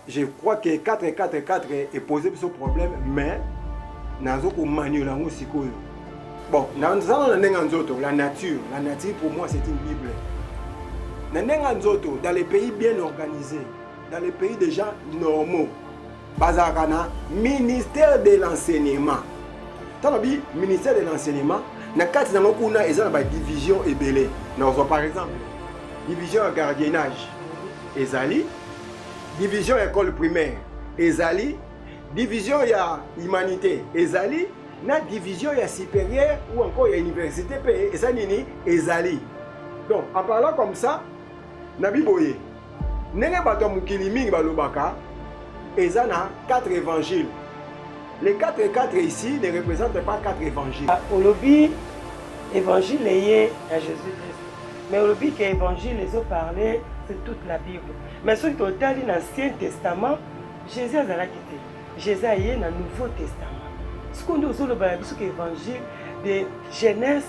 je crois que 4 est posé ce problème, mais nazo ko manuel ngo sikoyo. Bon, la nature pour moi c'est une Bible. Dans les pays bien organisés, dans les pays des gens normaux, bazakana ministère de l'enseignement. Tanabi ministère de l'enseignement, na kati na ngokuna eza na division ebele. Na par exemple, division de gardiennage, ezali, division école primaire, ezali, division ya humanité, ezali, na division ya supérieure ou encore ya université ezali ezali. Donc en parlant comme ça, nabi boye, nenge bato mukili mingi balobaka, ezana 4 évangiles. Les 4 ici ne représentent pas 4 évangiles. Au lobby, évangile est à Jésus-Christ. Mais au lobby, que évangile, les autres parlé, c'est toute la Bible. Mais ce qui est dans l'Ancien Testament, Jésus a quitté. Jésus est dans le Nouveau Testament. Ce qu'on dit aux évangile de Genèse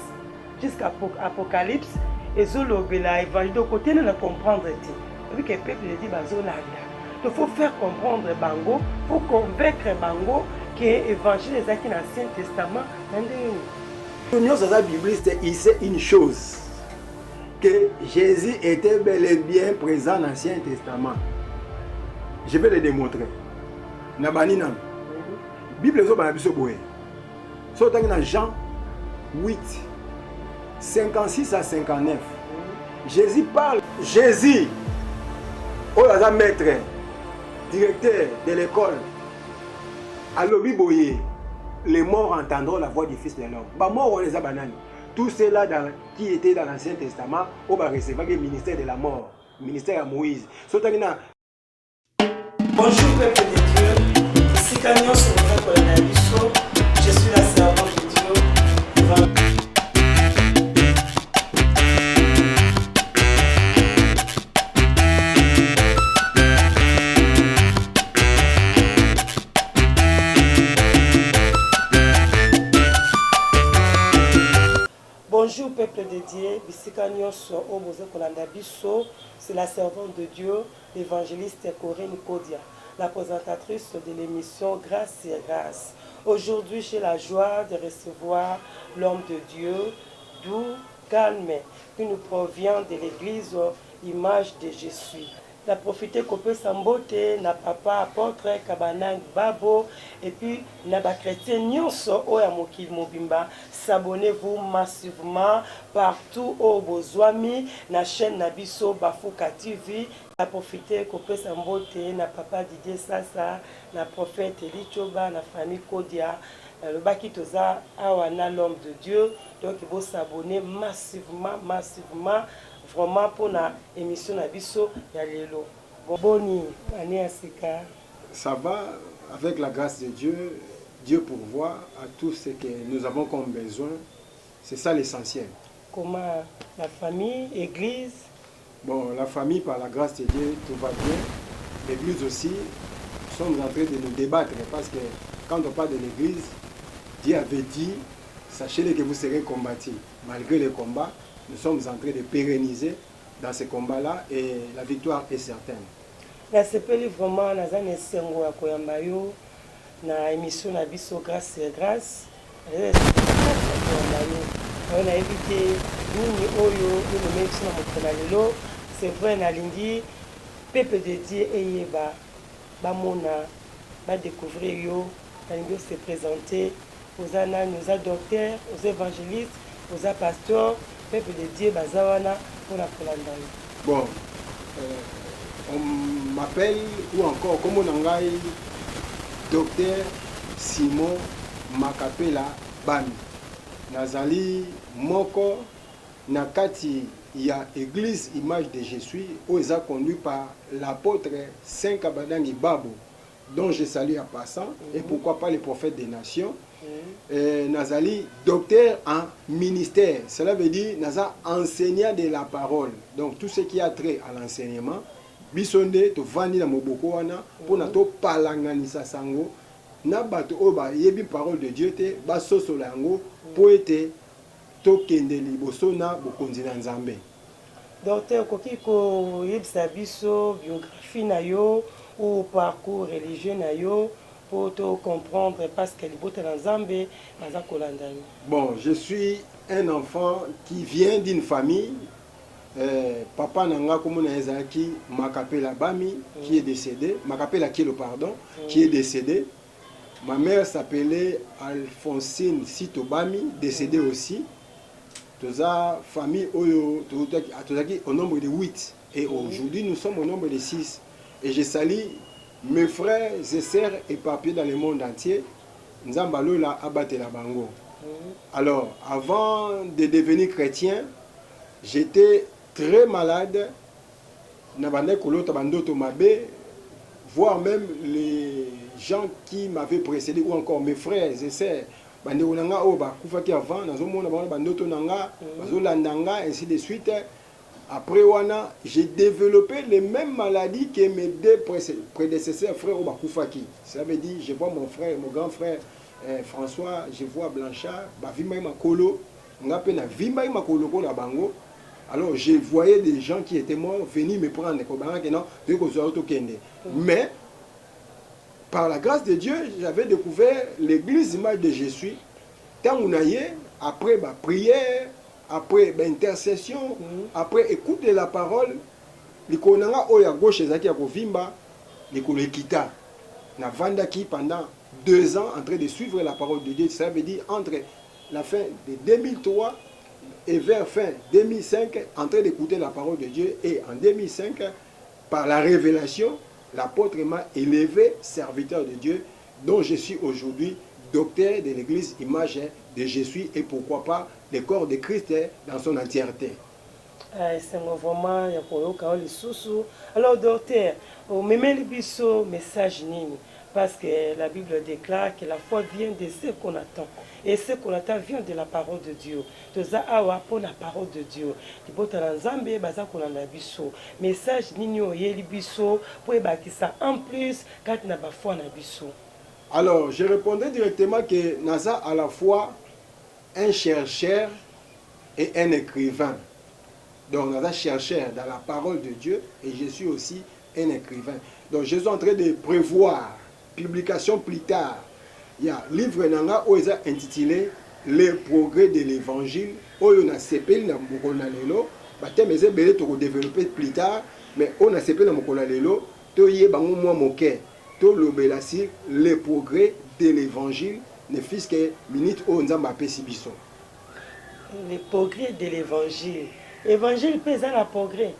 jusqu'à Apocalypse, et l'évangile de côté, nous ne comprendre pas. Et puis que le peuple dit, il faut faire comprendre Bango, il faut convaincre Bango que l'évangile est dans l'Ancien Testament. L'union bibliste, il sait une chose, que Jésus était bel et bien présent dans l'Ancien Testament. Je vais le démontrer. Nabaninam. Bible dans Jean 8, 56 à 59. Jésus parle. Jésus, maître, directeur de l'école, à l'Obiboye, les morts entendront la voix du Fils de l'homme. Bah, mort, on les a bananes. Tous ceux-là qui étaient dans l'Ancien Testament, on va recevoir le ministère de la mort, ministère à Moïse. Bonjour, peuple de Dieu. Ici, Canyon sur votre Nabiso. Je suis la servante de Dieu. Bonjour peuple de Dieu, c'est la servante de Dieu, l'évangéliste Corinne Kodia, la présentatrice de l'émission Grâce et Grâce. Aujourd'hui, j'ai la joie de recevoir l'homme de Dieu, doux, calme, qui nous provient de l'église Image de Jésus. La profité qu'on peut s'emboter, na papa apôtre Kabanang Babo, et puis na ba chrétien nyonso oya mokili mobimba. S'abonnez-vous massivement partout au Bozwami, na chaîne Nabiso Bafuka TV. La profité qu'on peut s'emboter, na papa Didier Sasa, na prophète Elichoba, na famille Kodia, le Bakitoza, awana l'homme de Dieu. Donc il faut s'abonner massivement. Vraiment pour la émission Nabiso Yalelo. Boni, année Asika. Ça va, avec la grâce de Dieu, Dieu pourvoit à tout ce que nous avons comme besoin. C'est ça l'essentiel. Comment la famille, l'église? Bon, la famille, par la grâce de Dieu, tout va bien. L'église aussi, nous sommes en train de nous débattre parce que quand on parle de l'église, Dieu avait dit, sachez que vous serez combattus. Malgré les combats, nous sommes en train de pérenniser dans ces combats-là et la victoire est certaine. La CPL vraiment na zane sengo ya koyamba yo na émission na biso grâce et grâce. On a évité nini oyo nous mettons na mokona lelo. C'est vrai na lingi peuple de Dieu eyeba ba mona ba découvrir yo na lingi se présenter aux ana nous a docteurs, aux évangélistes, aux pasteurs. Peuple de Dieu bazawana pour la Polandai. Bon, on m'appelle ou encore comme on a docteur Simon Makapela Bami. Nazali Moko Nakati ya église Image de Jésus où est conduit par l'apôtre Saint Kabadangi Babo dont je salue en passant et pourquoi pas les prophètes des nations. Nazali docteur en ministère, cela veut dire naza enseignant de la parole, donc tout ce qui a trait à l'enseignement bisonde to vandi na moboko wana pour na to palanganisa sango na bato oba yebi parole de Dieu te basoso lango pour être to kende liboso na bokonzi na Nzambe. Docteur koki ko yebisa biso biographie na yo ou parcours religieux na yo pour te comprendre parce que libota na Nzambe baza kolanda yo. Bon, je suis un enfant qui vient d'une famille. Papa nanga komona ezaki Makapela Bami qui est décédé, Makapela Kilo pardon, qui est décédé. Ma mère s'appelait Alphonsine Sito Bami, décédée aussi. Toute la famille au nombre de 8 et aujourd'hui nous sommes au nombre de 6. Et je salue mes frères et sœurs éparpillés dans le monde entier. Nzambalo la abatela bango. Alors, avant de devenir chrétien, j'étais très malade, voire même les gens qui m'avaient précédé ou encore mes frères et sœurs, ainsi de suite. Après, j'ai développé les mêmes maladies que mes deux prédécesseurs frères. Ça veut dire, je vois mon frère, mon grand frère François, je vois Blanchard, alors je voyais des gens qui étaient morts venir me prendre. Mais par la grâce de Dieu, j'avais découvert l'église Image de Jésus. Tant on aille, après prière, après intercession, après écouter la parole, les konanga oya gauche ezaki ya kovimba, les kolekita. Na vandaki pendant 2 ans en train de suivre la parole de Dieu. Ça veut dire entre la fin de 2003 et vers fin 2005, en train d'écouter la parole de Dieu. Et en 2005, par la révélation, l'apôtre m'a élevé serviteur de Dieu, dont je suis aujourd'hui docteur de l'église Image de Jésus et pourquoi pas le corps de Christ dans son entièreté. C'est vraiment alors docteur, au même message nini parce que la Bible déclare que la foi vient de ce qu'on attend. Et ce qu'on attend vient de la parole de Dieu. Toza awa pour la parole de Dieu. Libota na Nzambe baza kolanda biso. Message nini oyeli biso pour ebakisa en plus quand na ba foi na biso. Alors, je répondais directement que Naza à la fois un chercheur et un écrivain. Donc, Naza chercheur dans la parole de Dieu et je suis aussi un écrivain. Donc, je suis en train de prévoir publication plus tard. Il y a un livre nanga intitulé Les progrès de l'évangile. On a CP na mokona lelo, batem eze belé to développer plus tard, mais on a CP na mokona lelo, to yé bango moi moké, to lobelasi les progrès de l'évangile, ne fils que minute o nzamba pesi biso. Les progrès de l'évangile. Évangile pèse la progrès.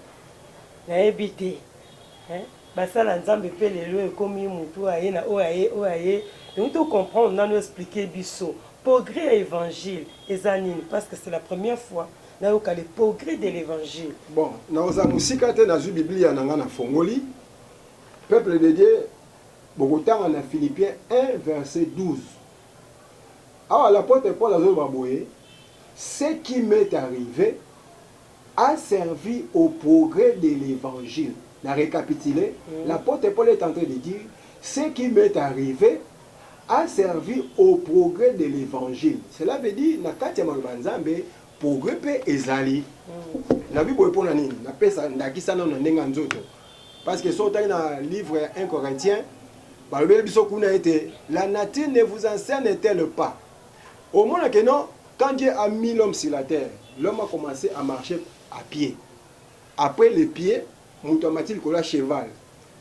Na ebité. Hein? Basala Nzambe pe lelo ekomi mutu aye na oaye. Donc tu comprends, on a nous expliqué biso. Progrès évangile ezanine parce que c'est la première fois na yoka le progrès de l'évangile. Bon, na oza musika te na zu Biblia nanga na fongoli. Peuple de Dieu, Bogotanga na Philippiens 1 verset 12. Alors l'apôtre Paul a dit, ce qui m'est arrivé a servi au progrès de l'évangile. La récapituler, l'apôtre Paul est en train de dire, ce qui m'est arrivé a servi au progrès de l'évangile. Cela veut dire, na kati ya Nzambe, progrès pe ezali. La Bible répond à nini, na pesa ndakisa na ndenga nzoto. Parce que sur le livre 1 Corinthiens, la nature ne vous enseigne-t-elle pas? Au moins que non, quand Dieu a mis l'homme sur la terre, l'homme a commencé à marcher à pied. Après les pieds, moutomatil kola cheval.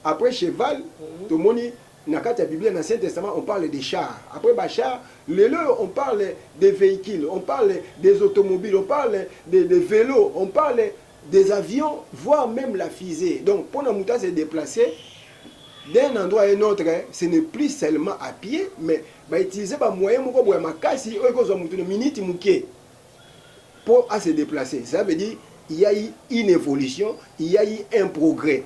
Après cheval, tout le monde dans la Bible, dans l'Ancien Testament, on parle des chars. Après les chars, on parle des véhicules, on parle des automobiles, on parle des vélos, on parle des avions, voire même la fusée. Donc, pour nous se déplacer d'un endroit à un autre, ce n'est plus seulement à pied, mais utiliser des moyens pour se déplacer. Ça veut dire qu'il y a eu une évolution, il y a eu un progrès.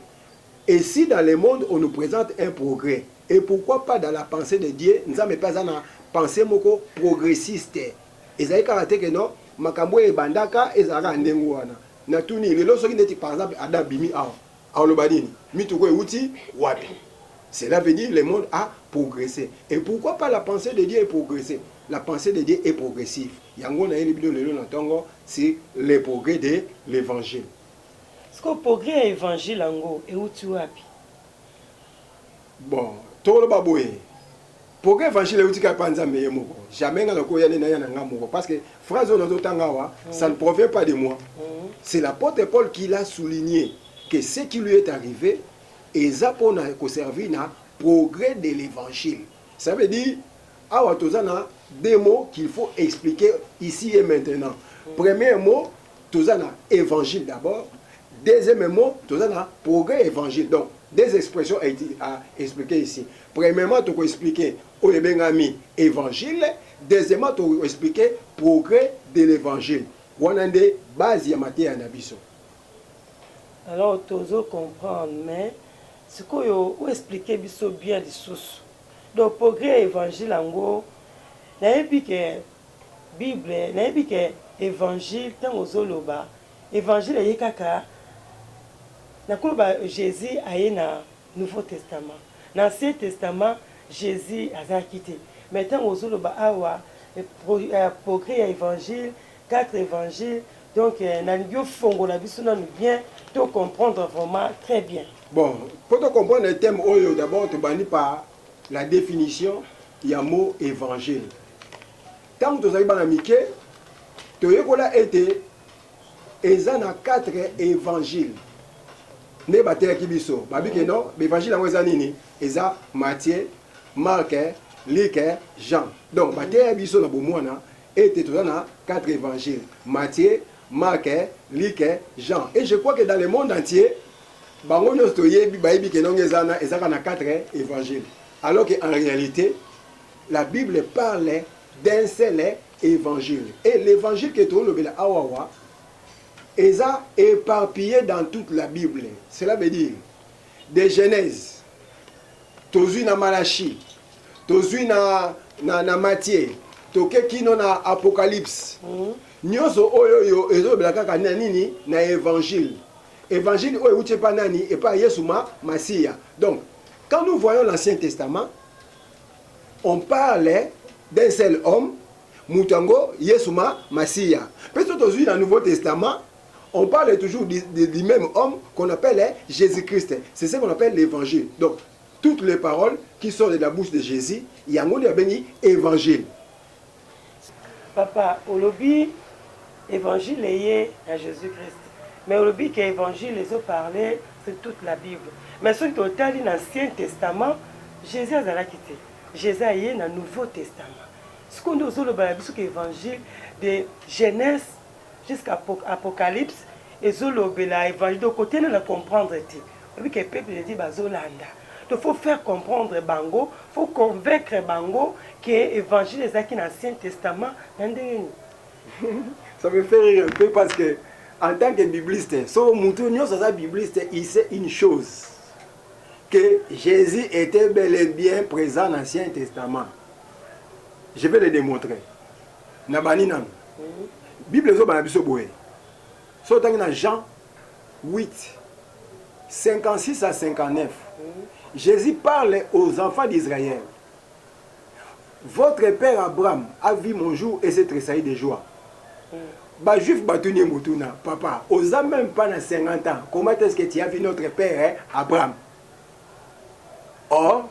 Et si dans le monde, on nous présente un progrès, et pourquoi pas dans la pensée de Dieu, nous n'avons pas une pensée progressiste. Et ça veut dire que non, makambo e bandaka ezaka ndengo wana. Na tuni lelo soki ndeti par exemple Adam bimi awa. Aolobadini, mituko euti wapi. Cela veut dire que le monde a progressé. Et pourquoi pas la pensée de Dieu est progressée? La pensée de Dieu est progressive. Yango na yeli bido lelo na tongo, c'est le progrès de l'évangile. Ce que progrès évangile ango euti wapi? Bon, tout le baboué. Pour l'évangile, jamais parce que phrase ça ne provient pas de moi. C'est l'apôtre Paul qui l'a souligné que ce qui lui est arrivé est pour servir à progrès de l'évangile. Ça veut dire deux mots qu'il faut expliquer ici et maintenant. Premier mot, évangile d'abord. Deuxième mot, progrès évangile. Donc, des expressions à expliquer ici. Premièrement, tu peux expliquer au évangile. Deuxièmement, tu peux expliquer progrès de l'évangile. On a des bases de matière en abisso. Alors, tu dois comprendre, mais ce que vous expliquez bien les sources. Donc, progrès évangile, en gros, il y a que Bible, il y a que évangile, tant aux oloba, évangile, il y a que Jésus a eu un Nouveau Testament. Dans l'Ancien Testament, Jésus a quitté. Maintenant, aux oloba, progrès évangile, 4 évangiles. Donc, nous avons bien tout comprendre vraiment très bien. Bon, pour te comprendre le thème, d'abord, tu bannis par la définition, il y a un mot évangile. Tant que tu as dit tu as été, ils ont 4 évangiles. Ne battre qui biso, babi que non, l'évangile en wezanini, ils ont Matthieu, Marc, Luc, Jean. Donc, battre biso na bomwana, était tout dans 4 évangiles. Matthieu, Marc, Luc, Jean. Et je crois que dans le monde entier, bango nyonso yebi bayibi ke nonge ezana ezaka na 4 évangiles. Alors qu'en réalité, la Bible parle d'un seul évangile. Et l'évangile que tu as le awawa, est éparpillé dans toute la Bible. Cela veut dire, de Genèse, tozu na Malachi, tozu na Matthieu, toke kino na Apocalypse. Nyoso oyo ezo belaka na nini na évangile. Évangile oyo uche pa nani et pas Yesuma Masia. Donc, quand nous voyons l'Ancien Testament, on parle d'un seul homme, Mutango Yesuma Masia. Peut-être dans le Nouveau Testament, on parle toujours du même homme qu'on appelle Jésus-Christ. C'est ce qu'on appelle l'évangile. Donc, toutes les paroles qui sortent de la bouche de Jésus, il y a un évangile. Papa, au lobby, évangile est à Jésus-Christ. Mais au lobby, que l'évangile, les autres parlaient, c'est toute la Bible. Mais ce qui est dans l'Ancien Testament, Jésus a quitté. Jésus est dans le Nouveau Testament. Ce qu'on dit c'est que l'évangile de Genèse jusqu'à Apocalypse, et l'évangile de côté, on a comprendre. Que le peuple dit Bazolanda. Donc il faut faire comprendre Bango, il faut convaincre Bango que l'évangile est dans l'Ancien Testament. Ça me fait rire un peu parce que, en tant que bibliste, bibliste, il sait une chose, que Jésus était bel et bien présent dans l'Ancien Testament. Je vais le démontrer. Nabaninan. Bible zo bana biso boye. So tangi na Jean 8 56 à 59. Jésus parle aux enfants d'Israël. Votre père Abraham a vu mon jour et s'est tressailli de joie. Ba juif batuni mutuna, papa, osa même pas na 50 ans. Comment est-ce que tu as vu notre père Abraham? Or,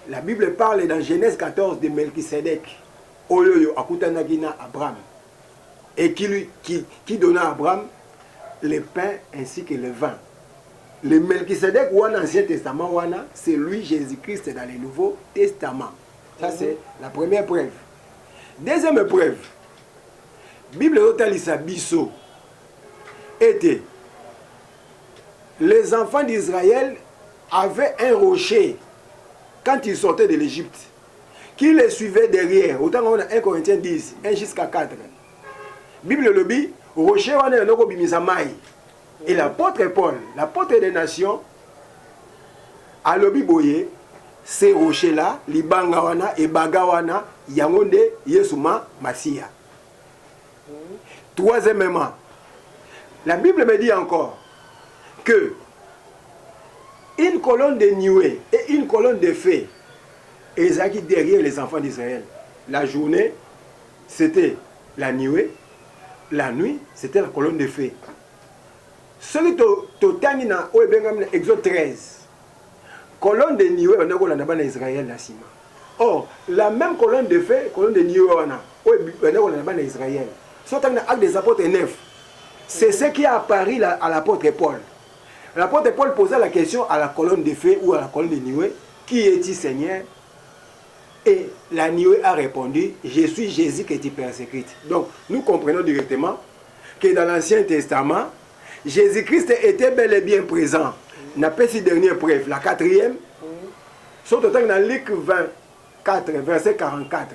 la Bible parle dans Genèse 14 de Melchisedec. Oyoyo akutanaki na Abraham. Et qui donna à Abraham le pain ainsi que le vin. Le Melchisedec ou l'Ancien Testament, c'est lui Jésus-Christ dans le Nouveau Testament. Ça c'est la première preuve. Deuxième preuve, Bible Rotalisa Bisso était les enfants d'Israël avaient un rocher quand ils sortaient de l'Égypte qui les suivait derrière. Autant qu'on a 1 Corinthiens 10, 1 jusqu'à 4. Bible le dit, rocher wana noko bimisa mai. Et l'apôtre Paul, l'apôtre des nations, a lobi boye, ces rochers-là, libanga wana et bagawana, yangonde Yesuma Masia. Troisièmement, la Bible me dit encore que une colonne de nuée et une colonne de feu est derrière les enfants d'Israël. La journée, c'était la nuée. La nuit, c'était la colonne de feu. Celui qui est Exode 13, colonne de Niwe, on a en Israël, la Sima. Or, la même colonne de feu, colonne de Niwe, on a en Israël. Soit dans l'acte des apôtres 9, c'est ce qui a apparu à l'apôtre Paul. L'apôtre Paul posait la question à la colonne de feu ou à la colonne de Niwe, qui est-il Seigneur? Et la Niwe a répondu, je suis Jésus que tu persécutes. Donc, nous comprenons directement que dans l'Ancien Testament, Jésus-Christ était bel et bien présent. N'a pas cette dernière preuve, la quatrième, surtout dans Luc 24, verset 44.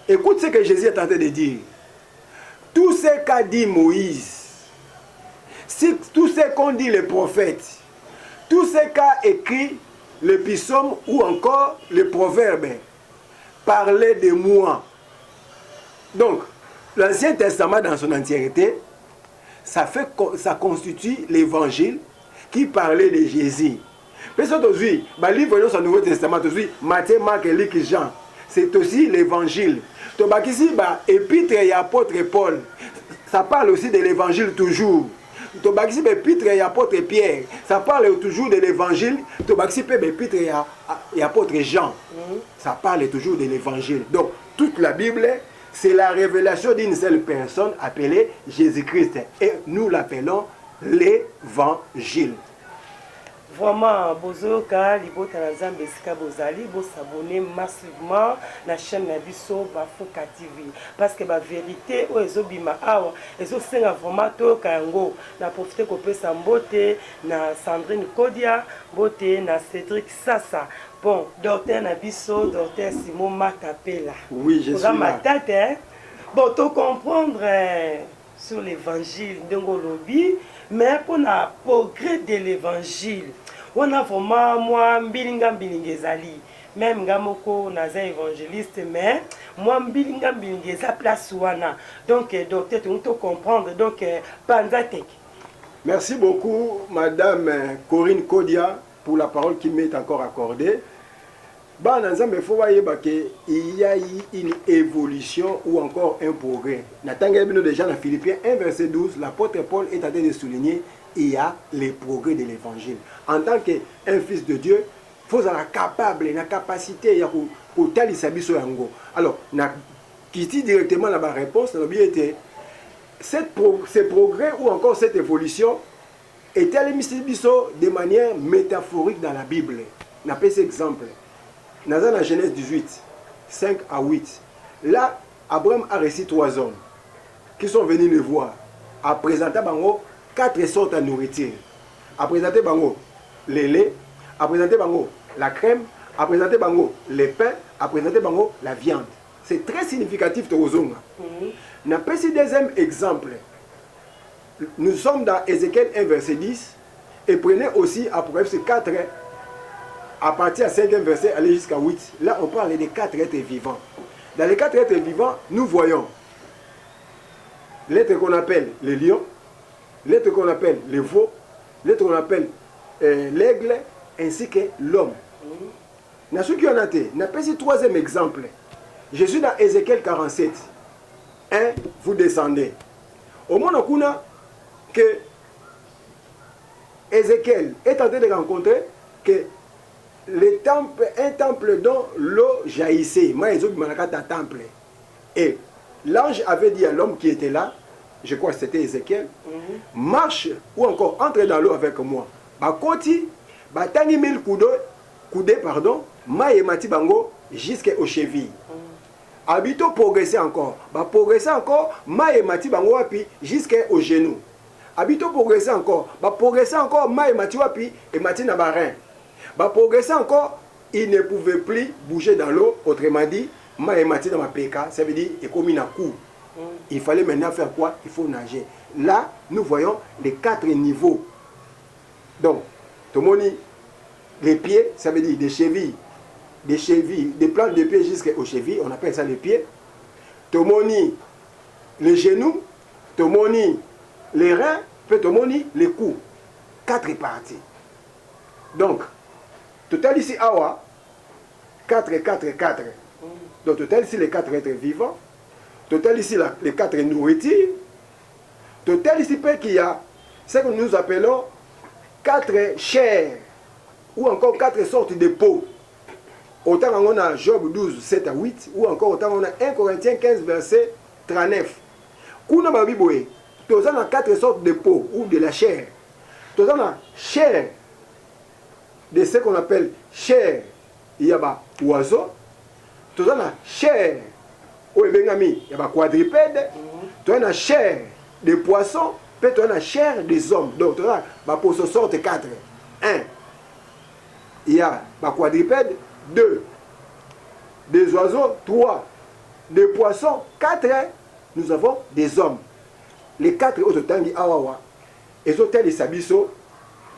Écoute ce que Jésus est en train de dire. Tout ce qu'a dit Moïse, tout ce qu'ont dit les prophètes, tout ce qu'a écrit le psaume ou encore le proverbe, parlait de moi. Donc, l'Ancien Testament dans son entièreté, ça constitue l'évangile qui parlait de Jésus. Mais c'est aussi, le livre dans le Nouveau Testament, aussi, Matthieu, Marc, Luc, Jean, c'est aussi l'évangile. Donc, ici, l'épître et l'apôtre Paul, ça parle aussi de l'évangile toujours. Donc, ici, l'épître et l'apôtre Pierre, ça parle toujours de l'évangile. Donc, ici, l'épître et l'apôtre Jean, ça parle toujours de l'évangile. Donc, toute la Bible, c'est la révélation d'une seule personne appelée Jésus-Christ. Et nous l'appelons l'évangile. Vraiment, bozoka libota na Nzambe esika bozali s'abonner massivement la chaîne Nabiso Bafuka TV parce que la vérité o ezobima awa ezosenga vraiment to kango na profiter ko pesa mbote na Sandrine Kodia mbote na Cédric Sassa. Bon, docteur Nabiso, docteur Simon Makapela. Oui, je suis là. Hein? Bon, tu comprendre sur l'évangile d'Ngolobi, mais pour le progrès de l'évangile, on a vraiment moi mbilingezali. Même gamoko naza évangéliste, mais moi mbilingeza place wana. Donc docteur, tu peux comprendre. Donc panzatek. Merci beaucoup, Madame Corinne Kodia, pour la parole qui m'est encore accordée. Il faut voir qu'il y a eu une évolution ou encore un progrès. Déjà dans Philippiens 1 verset 12, l'apôtre Paul est en train de souligner il y a les progrès de l'évangile. En tant qu'un fils de Dieu, il faut être capable, la capacité pour tali sabiso yango. Alors, qui dit directement la réponse, ce progrès ou encore cette évolution est de manière métaphorique dans la Bible. On appelle cet exemple. Dans la Genèse 18, 5 à 8, là, Abraham a reçu 3 hommes qui sont venus le voir, a présenté 4 sortes de nourriture. A présenté le lait, a présenté la crème, a présenté le pain, a présenté la viande. C'est très significatif de Ozonga. N'a pas ce deuxième exemple. Nous sommes dans Ézéchiel 1 verset 10 et prenez aussi Apocalypse 4 à partir du 5e verset, aller jusqu'à 8. Là, on parle des 4 êtres vivants. Dans les 4 êtres vivants, nous voyons l'être qu'on appelle le lion, l'être qu'on appelle le veau, l'être qu'on appelle l'aigle, ainsi que l'homme. Dans ce qui en a été, n'a pas ce 3e exemple. Je suis dans Ézéchiel 47. 1, vous descendez. Au moment où on a que Ézéchiel est en train de rencontrer que un temple dont l'eau jaillissait. Temple. Et l'ange avait dit à l'homme qui était là, je crois que c'était Ézéchiel, marche ou encore entre dans l'eau avec moi. Bakoti, batani mille coudées, pardon, maïemati bango jusqu'aux chevilles. Habito progresser encore. Progresser encore, maïemati bango wapi jusqu'aux genoux. Habito progresser encore. Progresser encore, maïemati wapi et mati na barin. Progresser encore, il ne pouvait plus bouger dans l'eau, autrement dit, maïemati dans ma péka, ça veut dire, et comme il a coup. Il fallait maintenant faire quoi? Il faut nager. Là, nous voyons les 4 niveaux. Donc, tout le monde, les pieds, ça veut dire des chevilles, des plantes de pieds jusqu'aux chevilles, on appelle ça les pieds. Tout le monde, les genoux, tout le monde, les reins, puis tout le monde, les coups. 4 parties. Donc, total ici, awa, 4. Donc, total ici, les 4 êtres vivants. Total ici, les 4 nourritures. Total ici, qu'il y a ce que nous appelons 4 chairs ou encore 4 sortes de peaux. Autant on a Job 12, 7 à 8, ou encore autant on a 1 Corinthiens 15, verset 39. Kuna babiboé, tous on a 4 sortes de peaux ou de la chair. Tous on a chair de ce qu'on appelle chair, il y a oiseau. Tous on a chair, ou bengami, il y a quadrupède. Tous on a chair de poissons, puis tous on a chair des hommes. Donc tous on a pour ce sorte 4. 1, il y a quadrupède. 2, des oiseaux. 3, des poissons. 4, nous avons des hommes. Les 4 autres tangi awawa. Et autres les sabiso,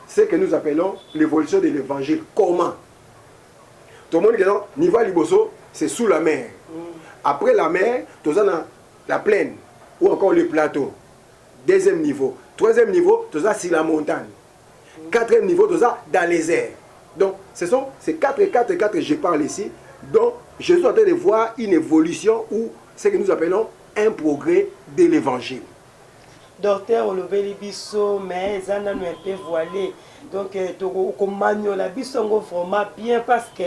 c'est que nous appelons l'évolution de l'évangile. Comment? Tout le monde dit que niveau liboso, c'est sous la mer. Après la mer, tout ça la plaine ou encore le plateau. Deuxième niveau. Troisième niveau, tout ça sur la montagne. Quatrième niveau, tout ça dans les airs. Donc, ce sont ces 4 que je parle ici. Donc, je suis en train de voir une évolution ou ce que nous appelons un progrès de l'évangile. Docteur Olobeli Bisso, mais ça n'a un peu voilé. Donc, comme la Bisso, vraiment bien parce que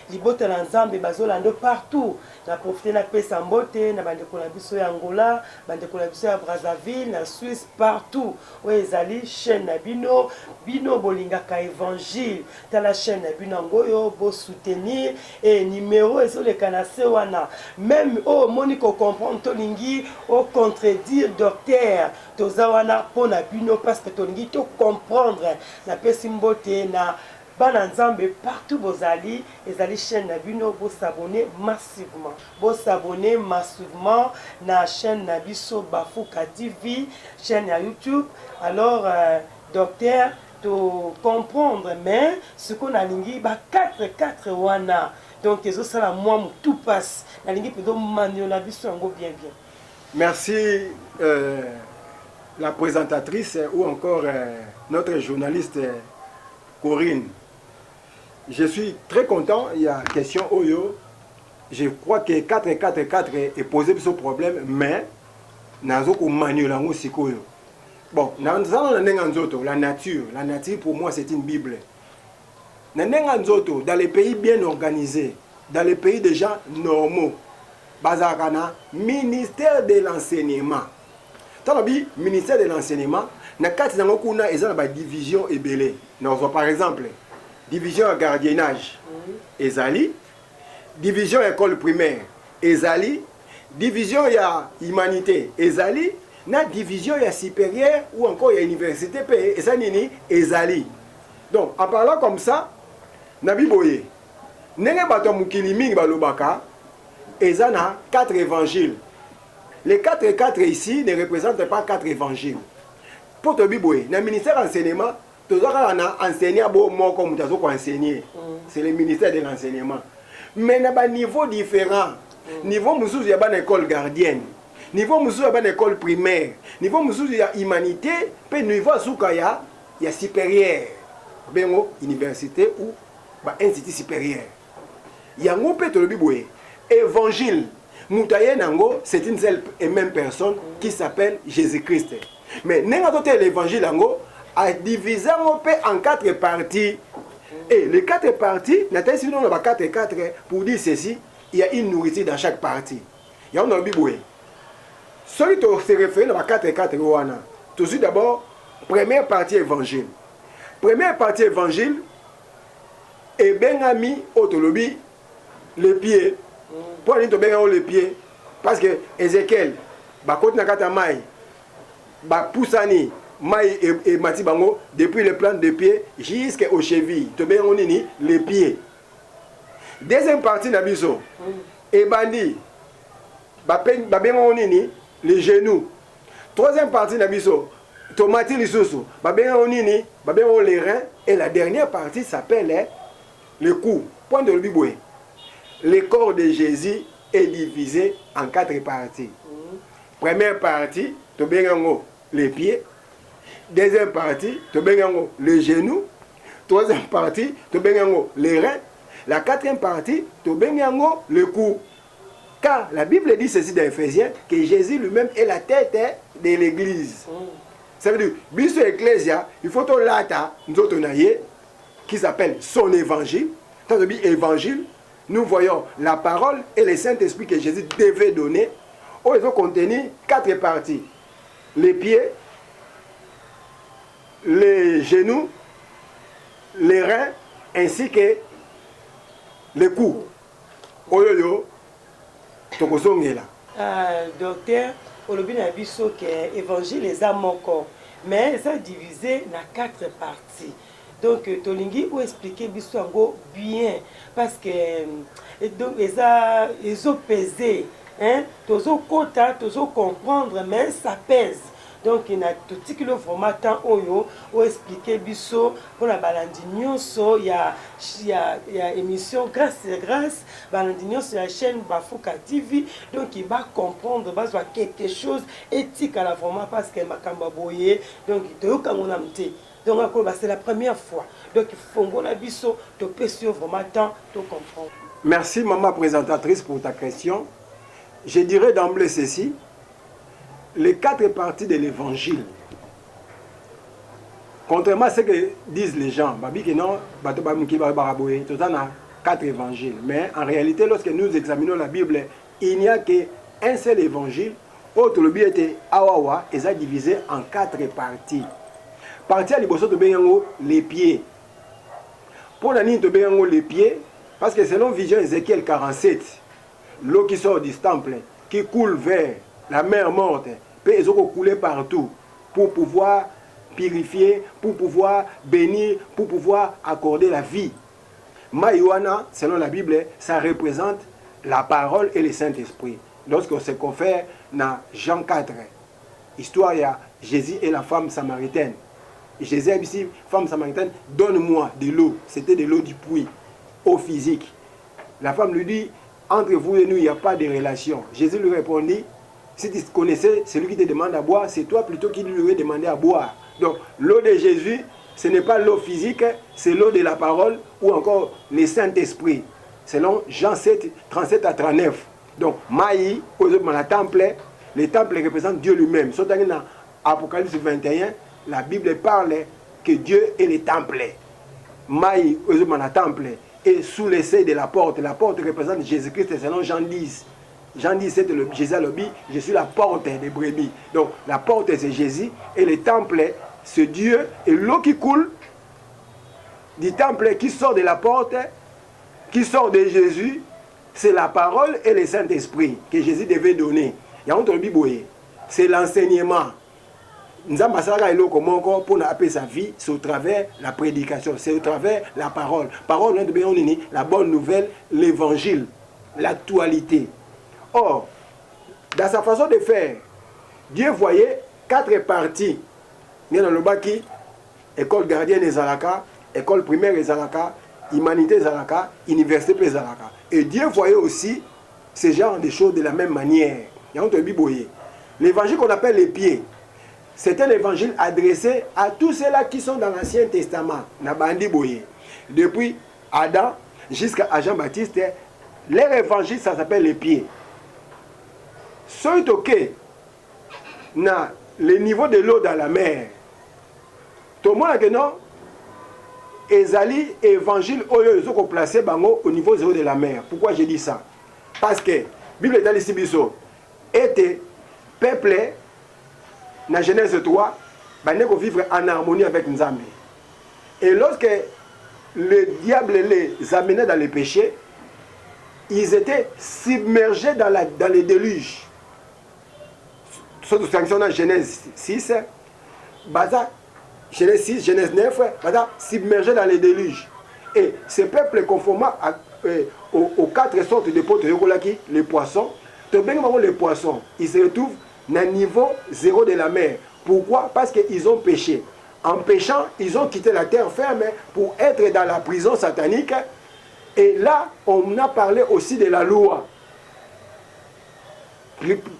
les bottes ensemble, bazolando partout. Na profité na pesa mbote, na bande ko na biso ya Angola, bande ko na biso ya Brazzaville, na Suisse, partout. Où ezali chaîne na bino, bino bolingaka évangile. Dans la chaîne na bino ngoyo, bo soutenir et numéro et sur le canacé wana. Même oh Monique comprendre tolingi, au contredire docteur, tozawana po na bino parce que tolingi to comprendre na pesa mbote na Bananzambe partout bozali, ezali chaîne Nabino, vous s'abonner massivement. Vous s'abonner massivement na chaîne Nabiso Bafouka TV, chaîne à YouTube. Alors, docteur, to comprendre, mais ce qu'on a lingi, ba 4 wana. Donc, les autres, ça moi, tout passe. La lingi peut donc manier Nabiso bien bien. Merci la présentatrice ou encore notre journaliste Corinne. Je suis très content. Il y a question Oyo. Je crois que 4 est posé ce problème, mais Nazoko Manulango Sikoyo. Bon, la nature pour moi c'est une Bible. Dans les pays bien organisés, dans les pays de gens normaux, Bazarana, ministère de l'enseignement. Dans le ministère de l'enseignement, na kati nango kuna eza na division ebele. Par exemple, division gardiennage, ezali, division école primaire, ezali, division ya humanité, ezali, na division ya supérieure ou encore ya université pe ezali ezali. Donc en parlant comme ça, nabi boye, nenge bato mukili mingi balobaka, ezana 4 évangiles. Les 4 ici ne représentent pas 4 évangiles. Pour te biboué, dans le ministère de l'enseignement, tu as enseigné à beaucoup comme tu as enseigné. C'est le ministère de l'enseignement. Mais il y a un niveau différent. Niveau musu, il y a une école gardienne. Niveau musu, il y a une école primaire. Niveau musu, il y a humanité. Puis niveau soukaya, il y a supérieur. Bengo, université ou institut supérieur. Il y a un peu de biboué. Évangile. Moutaye Nango, c'est une seule et même personne qui s'appelle Jésus-Christ. Mais l'évangile a divisé en 4 parties. Et les 4 parties, pour dire ceci, il y a une nourriture dans chaque partie. Il y a un biboué. Celui qui se réfère à 4 wana. Tout de suite d'abord, première partie évangile. Première partie évangile, et ben ami autolobi, les pieds. Pour aller tomber dans les pieds, parce que Ézéchiel, côté nakata mai, poussani, mai et matibango, depuis les plantes de pied jusqu'aux chevilles, tomber dans les pieds. Deuxième partie nabiso, et bandi, les genoux. Troisième partie nabiso, tomati lisusu, les reins, et la dernière partie s'appelle le cou. Point de l'biboué. Le corps de Jésus est divisé en 4 parties. Première partie, les pieds. Deuxième partie, les genoux. Troisième partie, les reins. La 4e partie, le cou. Car la Bible dit ceci dans Ephésiens, que Jésus lui-même est la tête de l'église. Ça veut dire, biso ecclesia, il faut que l'ata, nous autres, qui s'appelle son évangile. Dans le évangile, nous voyons la parole et le Saint-Esprit que Jésus devait donner. Ils ont contenu 4 parties. Les pieds, les genoux, les reins, ainsi que les coups. Oyoyo, tokozongela. Docteur, olobi na biso que évangile eza moko, mais eza divisé na 4 parties. Donc tolingi ou expliquer biso yango bien parce que donc eza pesé, hein, tozo kota, tozo comprendre, mais ça pèse. Donc il y a tout ce qui le format temps oyo ou expliquer biso pour la balandi nyonso il y a émission grâce balandi nyonso la chaîne Bafuka TV, donc il va comprendre besoin quelque chose éthique à la vraiment parce que makamba boye donc to kangona mté. Donc c'est la première fois. Donc il faut qu'on a biso to pesio vraiment temps to comprendre. Merci maman présentatrice pour ta question. Je dirais d'emblée ceci. Les 4 parties de l'évangile, contrairement à ce que disent les gens, il y a 4 évangiles. Mais en réalité, lorsque nous examinons la Bible, il n'y a qu'un seul évangile. Autre le bien était Awawa, et ça divisé en 4 parties. Partie à l'Iboso de Benyango, les pieds. Pour la ligne de Benyango, les pieds, parce que selon Vision Ézéchiel 47, l'eau qui sort du temple, qui coule vers la mer morte, ils ont coulé partout pour pouvoir purifier, pour pouvoir bénir, pour pouvoir accorder la vie. Maïwana, selon la Bible, ça représente la parole et le Saint-Esprit. Lorsqu'on se confère dans Jean 4, histoire, il y a Jésus et la femme samaritaine. Jésus a dit, femme samaritaine, donne-moi de l'eau. C'était de l'eau du puits, eau physique. La femme lui dit, entre vous et nous, il n'y a pas de relation. Jésus lui répondit, si tu connaissais celui qui te demande à boire, c'est toi plutôt qui lui aurais demandé à boire. Donc l'eau de Jésus, ce n'est pas l'eau physique, c'est l'eau de la parole ou encore le Saint-Esprit. Selon Jean 7, 37 à 39. Donc Maï, le temple représente Dieu lui-même. Sauf dans Apocalypse 21, la Bible parle que Dieu est le temple. Maï, le temple, est sous l'essai de la porte. La porte représente Jésus-Christ selon Jean 10. Jean 17, Jésus a dit, je suis la porte des brebis. Donc la porte c'est Jésus et le temple c'est Dieu. Et l'eau qui coule du temple qui sort de la porte, qui sort de Jésus, c'est la parole et le Saint-Esprit que Jésus devait donner. C'est l'enseignement. Nous avons pour appeler sa vie, c'est au travers de la prédication, c'est au travers de la parole. Parole, la bonne nouvelle, l'évangile, l'actualité. Or, dans sa façon de faire, Dieu voyait 4 parties. Il y a dans le baki, école gardienne des Zalaka, école primaire des Zalaka, humanité Zalaka, université des Zalaka. Et Dieu voyait aussi ce genre de choses de la même manière. L'évangile qu'on appelle les pieds, c'est un évangile adressé à tous ceux-là qui sont dans l'Ancien Testament. Depuis Adam jusqu'à Jean-Baptiste, leur évangile, ça s'appelle les pieds. Soit que na le niveau de l'eau dans la mer, tout le monde a non, ezali évangile oyo ezoko placé bango au niveau zéro de la mer. Pourquoi je dis ça? Parce que Bible dans ici biso était peuplé dans Genèse 3, baneko vivre en harmonie avec Nzambe. Et lorsque le diable les amenait dans le péché, ils étaient submergés dans les déluges. Surtout dans Genèse 6, Genèse 6, Genèse 9, submergés dans les déluges. Et ce peuple conformant aux 4 sortes de potes, les poissons, les poissons, ils se retrouvent à niveau zéro de la mer. Pourquoi? Parce qu'ils ont péché. En péchant, ils ont quitté la terre ferme pour être dans la prison satanique. Et là, on a parlé aussi de la loi.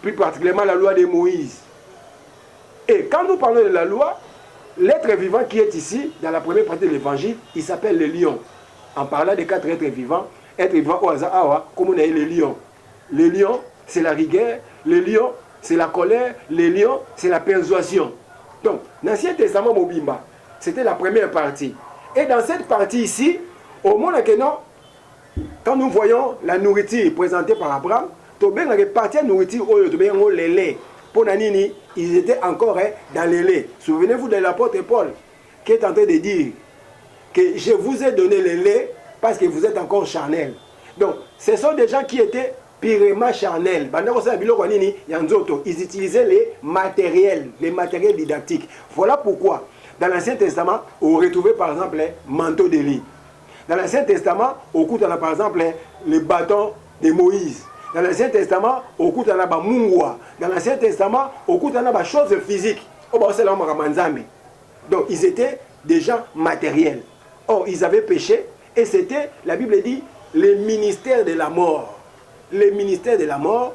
Plus particulièrement la loi de Moïse. Et quand nous parlons de la loi, l'être vivant qui est ici, dans la première partie de l'évangile, il s'appelle le lion. En parlant des 4 êtres vivants au hasard, comme on a eu le lion. Le lion, c'est la rigueur. Le lion, c'est la colère. Le lion, c'est la persuasion. Donc, l'Ancien Testament Mobimba, c'était la première partie. Et dans cette partie ici, au monde que non, quand nous voyons la nourriture présentée par Abraham, la partie de nourriture, les laits. Pour Nanini, ils étaient encore dans les laits. Souvenez-vous de l'apôtre Paul qui est en train de dire que je vous ai donné le lait parce que vous êtes encore charnel. Donc, ce sont des gens qui étaient purement charnels. Ils utilisaient les matériels didactiques. Voilà pourquoi, dans l'Ancien Testament, on retrouvait par exemple les manteaux de lit. Dans l'Ancien Testament, on coûte par exemple les bâtons de Moïse. Dans l'Ancien Testament, on coûte la mungwa. Dans l'Ancien Testament, on coûte la choses physiques. Donc, ils étaient des gens matériels. Or, ils avaient péché et c'était, la Bible dit, le ministère de la mort. Le ministère de la mort.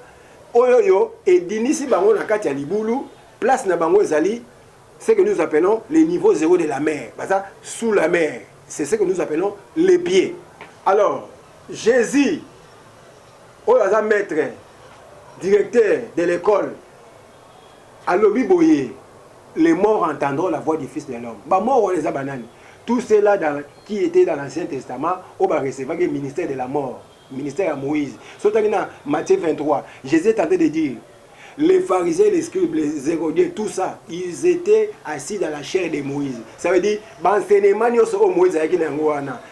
Oyoyo et d'inisi bango na kati ya libulu, place na bango ezali, ce que nous appelons le niveau zéro de la mer. Ça, sous la mer. C'est ce que nous appelons les pieds. Alors, Jésus, oyoza maître, directeur de l'école, à l'Obiboye, les morts entendront la voix du Fils de l'homme. Bah mort on les a bananes. Tous ceux-là qui étaient dans l'Ancien Testament, on va recevoir le ministère de la mort, le ministère à Moïse. Surtout dans Matthieu 23, Jésus est en train de dire, les pharisiens, les scribes, les hérodiens, tout ça, ils étaient assis dans la chair de Moïse. Ça veut dire,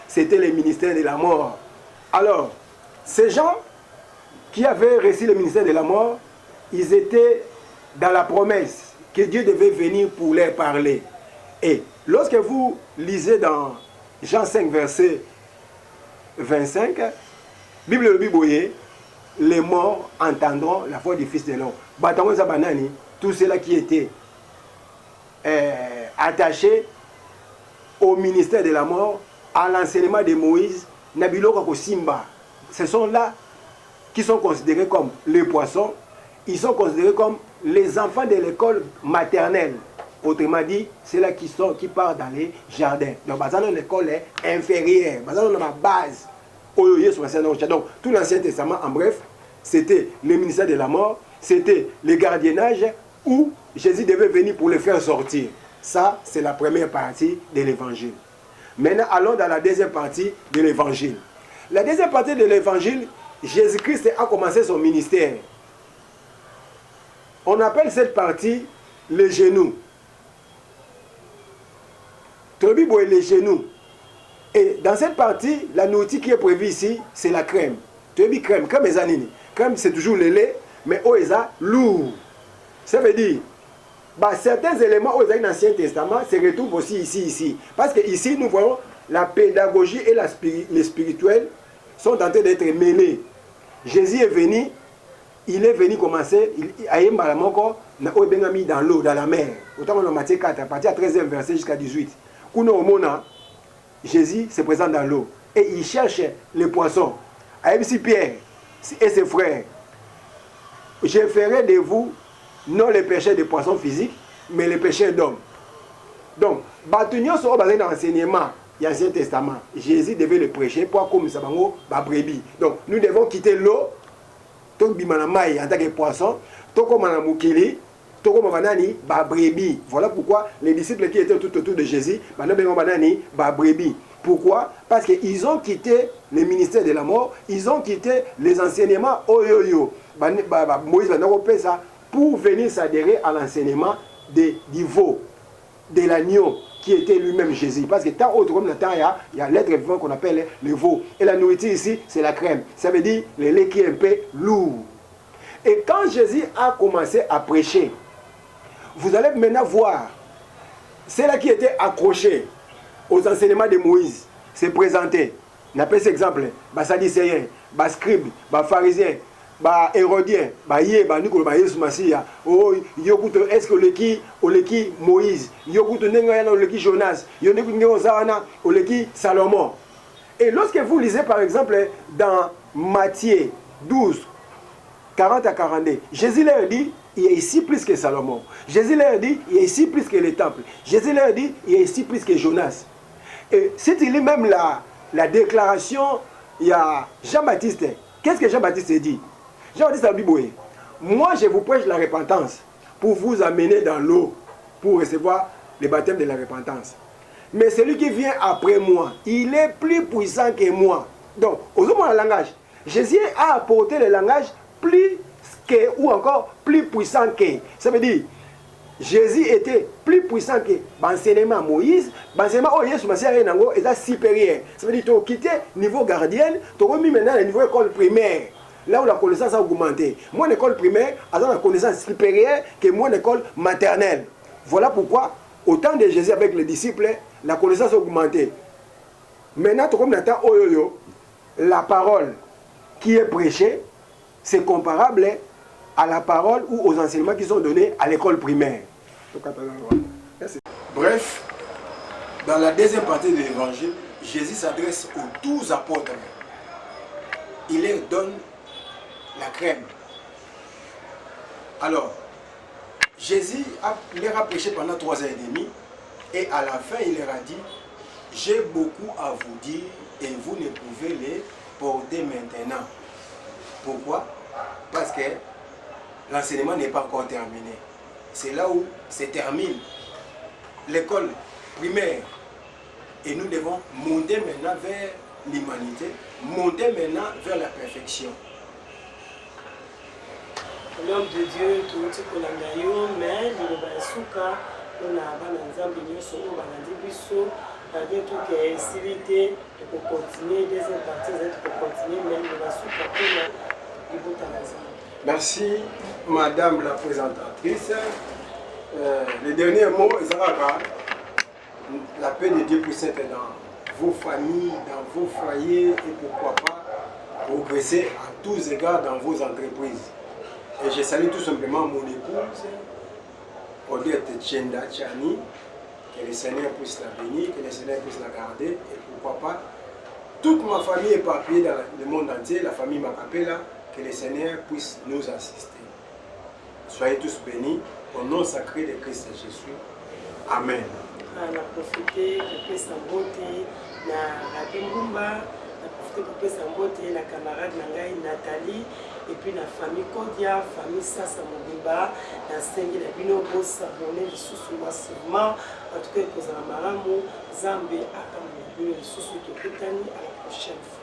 c'était le ministère de la mort. Alors, ces gens qui avaient reçu le ministère de la mort, ils étaient dans la promesse que Dieu devait venir pour leur parler. Et lorsque vous lisez dans Jean 5, verset 25, Bible le Biboye, les morts entendront la voix du Fils de l'homme. Tous ceux-là qui étaient attachés au ministère de la mort, à l'enseignement de Moïse, ce sont là qui sont considérés comme les poissons, ils sont considérés comme les enfants de l'école maternelle. Autrement dit, c'est là qui partent dans les jardins. Donc, l'école est inférieure. Dans ma base. Donc, tout l'Ancien Testament, en bref, c'était le ministère de la mort, c'était le gardiennage où Jésus devait venir pour les faire sortir. Ça, c'est la première partie de l'évangile. Maintenant, allons dans la deuxième partie de l'évangile. La deuxième partie de l'évangile, Jésus-Christ a commencé son ministère. On appelle cette partie les genoux. Les genoux. Et dans cette partie, la nourriture qui est prévue ici, c'est la crème. Crème, crème c'est toujours le lait, mais oeza lourd. Ça veut dire, certains éléments dans l'Ancien Testament se retrouvent aussi ici. Parce que ici, nous voyons la pédagogie et le spirituel sont en train d'être mêlés. Jésus est venu, il est venu commencer, il a mis dans l'eau, dans la mer. Autant qu'on a Matthieu 4, à partir du 13e verset jusqu'à 18. Jésus se présente dans l'eau et il cherche les poissons. Aïe Pierre et ses frères, je ferai de vous non les pécheurs de poissons physiques, mais les pécheurs d'hommes. Donc, Batunio sont basés dans l'enseignement de l'Ancien Testament. Jésus devait le prêcher pour comme ça brebis. Donc, nous devons quitter l'eau, en tant que poisson, voilà pourquoi les disciples qui étaient tout autour de Jésus, pourquoi? Parce qu'ils ont quitté le ministère de la mort, ils ont quitté les enseignements Moïse pour venir s'adhérer à l'enseignement du veau, de l'agneau qui était lui-même Jésus. Parce que tant autre comme le temps, il y a l'être vivant qu'on appelle le veau. Et la nourriture ici, c'est la crème. Ça veut dire le lait qui est un peu lourd. Et quand Jésus a commencé à prêcher, vous allez maintenant voir ceux-là qui étaient accrochés aux enseignements de Moïse se présenter. On appelle cet exemple, Sadducéens, Scribes, Pharisiens, Hérodiens, est-ce que le qui Moïse, le Jonas, le Salomon. Et lorsque vous lisez par exemple dans Matthieu 12, 40 à 42, Jésus leur dit, il y a ici plus que Salomon. Jésus leur dit, il y a ici plus que les temples. Jésus leur dit, il y a ici plus que Jonas. Et si tu lis même la déclaration, il y a Jean-Baptiste. Qu'est-ce que Jean-Baptiste dit? Jean-Baptiste a dit, moi je vous prêche la repentance pour vous amener dans l'eau, pour recevoir le baptême de la repentance. mais celui qui vient après moi, il est plus puissant que moi. Donc, au moment le langage, Jésus a apporté le langage plus que, ou encore plus puissant que. Ça veut dire, Jésus était plus puissant que l'enseignement Moïse. L'enseignement oh Jésus est supérieur. Ça veut dire que tu as quitté le niveau gardien, tu as remis maintenant le niveau école primaire. Là où la connaissance a augmenté. Moi, l'école primaire a la connaissance supérieure que moi, l'école maternelle. Voilà pourquoi, au temps de Jésus avec les disciples, la connaissance a augmenté. Maintenant, comme la parole qui est prêchée, c'est comparable à la parole ou aux enseignements qui sont donnés à l'école primaire. Bref, dans la deuxième partie de l'évangile, Jésus s'adresse aux 12 apôtres. Il leur donne la crème. Alors, Jésus leur a prêché pendant 3 ans et demi et à la fin, il leur a dit, j'ai beaucoup à vous dire et vous ne pouvez les porter maintenant. Pourquoi? Parce que l'enseignement n'est pas encore terminé. C'est là où se termine l'école primaire. Et nous devons monter maintenant vers l'humanité, monter maintenant vers la perfection. L'homme de Dieu, tout ce qu'on a eu, mais le Basuka, on a un tout qui est civité, de continuer, deuxième partie, de continuer, mais le Basuka, merci, Madame la présentatrice. Le dernier mot, la paix de Dieu puisse être dans vos familles, dans vos foyers et pourquoi pas progresser à tous égards dans vos entreprises. Et je salue tout simplement mon épouse, Odette Tchenda Tchani, que le Seigneur puisse la bénir, que le Seigneur puisse la garder et pourquoi pas toute ma famille éparpillée dans le monde entier, la famille Makapela, que le Seigneur puisse nous assister. Soyez tous bénis au nom sacré de Christ Jésus. Amen. On a profité de sa beauté, la Bimumba, on a profité de sa beauté, la camarade Nangai Nathalie, et puis la famille Kodia, famille Sassa Mobimba, la Sengi, la Binobo, Sabone, le Soussou massivement, en tout cas, que Zamaramu, Zambé, Akamou, le Soussou Tokutani, à la prochaine fois.